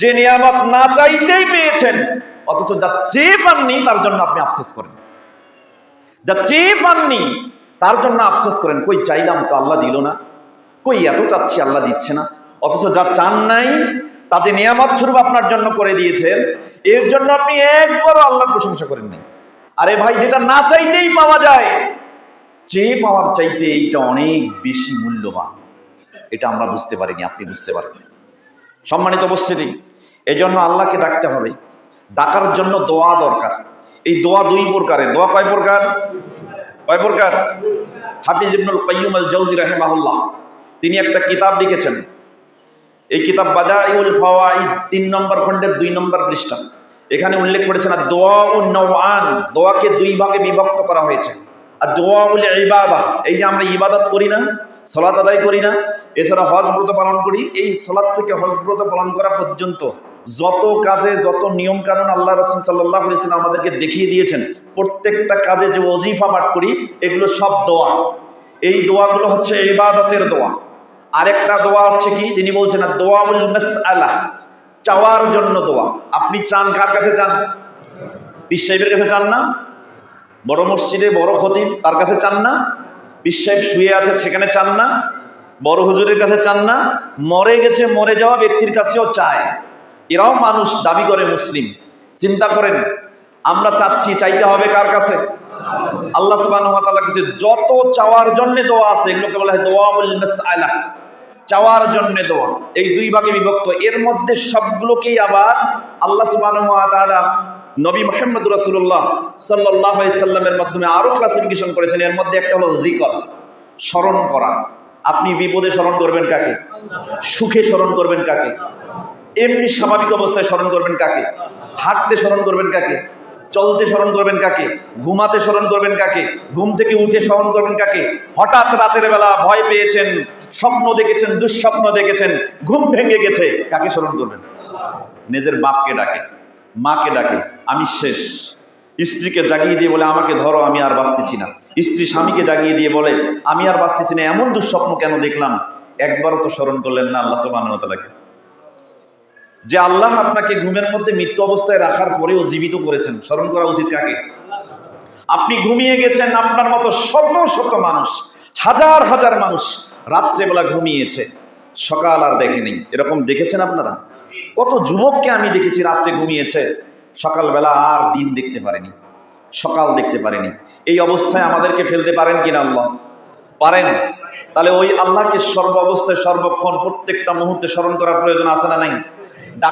যে নিয়ামত না চাইতেই পেয়েছেন, অথচ যা চেয়ে পাননি তার জন্য আপনি আফসোস করেন। যা চেয়ে পাননি তার জন্য আফসোস করেন, কই চাইলাম তো আল্লাহ দিল না, কই এত চাচ্ছি আল্লাহ দিচ্ছে না। অথচ যা চান নাই তা যে নিয়ামত স্বরূপ আপনার জন্য করে দিয়েছেন, এর জন্য আপনি একবারও আল্লাহর প্রশংসা করেন নাই। আরে ভাই, যেটা না চাইতেই পাওয়া যায়, চেয়ে পাওয়ার চাইতে এইটা অনেক বেশি মূল্যবান। এটা আমরা বুঝতে পারিনি, আপনি বুঝতে পারেন। সম্মানিত উপস্থিতি, এই জন্য আল্লাহকে ডাকতে হবে। ডাকার জন্য দোয়া দরকার। এই দোয়া দুই প্রকারের। দোয়া কয় প্রকার? কয় প্রকার? হাফিজ ইবনুল কাইয়্যিম আল জাওজি রাহিমাহুল্লাহ তিনি একটা কিতাব লিখেছেন। এই কিতাব বাদাইউল ফাওয়াইদ ৩ নম্বর খণ্ডের ২ নম্বর পৃষ্ঠা। এখানে উল্লেখ করেছেন আর দোয়াউন নওয়ান, দোয়াকে দুই ভাগে বিভক্ত করা হয়েছে। আর দোয়াউল ইবাদা, এই যে আমরা ইবাদত করি না, সালাত আদায় করি না, এছাড়া হজ ব্রত পালন করি, এই সালাত থেকে হজ ব্রত পালন করা পর্যন্ত যত কাজে যত নিয়ম কানুন আল্লাহ রাসূল সাল্লাল্লাহু আলাইহি ওয়াসাল্লাম আমাদেরকে দেখিয়ে দিয়েছেন, প্রত্যেকটা কাজে যে ওজিফা পাঠ করি, এগুলো সব দোয়া। এই দোয়াগুলো হচ্ছে ইবাদতের দোয়া। আরেকটা দোয়া হচ্ছে কি, তিনি বলছেন দোয়াউল মাসআলা, চাওয়ার জন্য দোয়া। আপনি চান কার কাছে চান? পীর সাহেবের কাছে চান না? বড় মসজিদে বড় খতিব তার কাছে চান না? পীর সাহেব শুয়ে আছে সেখানে চান না? বড় হুজুরের কাছে চান না? মরে গেছে, মরে যাওয়া ব্যক্তির কাছেও চায়। এরাও মানুষ, দাবি করে মুসলিম। চিন্তা করেন, আমরা চাচ্ছি, চাইতে হবে কার কাছে? আল্লাহ সুবহানাহু ওয়া তাআলার কাছে। যত চাওয়ার জন্য দোয়া আছে এগুলোকে বলা হয় দোয়াউল মাসআলা, চাওয়ার জন্য দোয়া। এই দুই ভাগে বিভক্ত। এর মধ্যে সবগুলোকেই আবার আল্লাহ সুবহানাহু ওয়া তাআলা নবী মুহাম্মদ রাসূলুল্লাহ সাল্লাল্লাহু আলাইহি সাল্লামের মাধ্যমে আরো ক্লাসিফিকেশন করেছেন। এর মধ্যে একটা হলো যিকর, স্মরণ করা। আপনি বিপদে স্মরণ করবেন কাকে? সুখে স্মরণ করবেন কাকে? এমনি স্বাভাবিক অবস্থায় স্মরণ করবেন কাকে? হাঁটতে স্মরণ করবেন কাকে? চলতে স্মরণ করবেন কাকে? ঘুমাতে স্মরণ করবেন কাকে? ঘুম থেকে উঠে স্মরণ করবেন কাকে? হঠাৎ রাতের বেলা ভয় পেয়েছেন, স্বপ্ন দেখেছেন, দুঃস্বপ্ন দেখেছেন, ঘুম ভেঙে গেছে, কাকে স্মরণ করবেন? নিজের বাপকে ডাকে, মাকে ডাকে, আমি শেষ। স্ত্রীকে জাগিয়ে দিয়ে বলে আমাকে ধরো, আমি আর বাঁচতেছি না। স্ত্রী স্বামীকে জাগিয়ে দিয়ে বলে আমি আর বাঁচতেছি না, এমন দুঃস্বপ্ন কেন দেখলাম? একবারও তো স্মরণ করলেন না আল্লাহ সুবহানাহু ওয়া তাআলাকে। যে আল্লাহ আপনাকে ঘুমের মধ্যে মৃত্যু অবস্থায় রাখার পরেও জীবিত করেছেন, স্মরণ করা উচিত কাকে? আপনি ঘুমিয়ে গেছেন, আপনার মতো শত শত মানুষ, হাজার হাজার মানুষ রাত্রেবেলা ঘুমিয়েছে, সকাল আর দেখেনি। এরকম দেখেছেন আপনারা? কত যুবককে আমি দেখেছি রাত্রে ঘুমিয়েছে, সকালবেলা আর দিন দেখতে পারেনি, সকাল দেখতে পারেনি। এই অবস্থায় আমাদেরকে ফেলতে পারেন কিনা আল্লাহ? পারেন। তাহলে ওই আল্লাহকে সর্ব অবস্থায় সর্বক্ষণ প্রত্যেকটা মুহূর্তে স্মরণ করার প্রয়োজন আছে না নাই?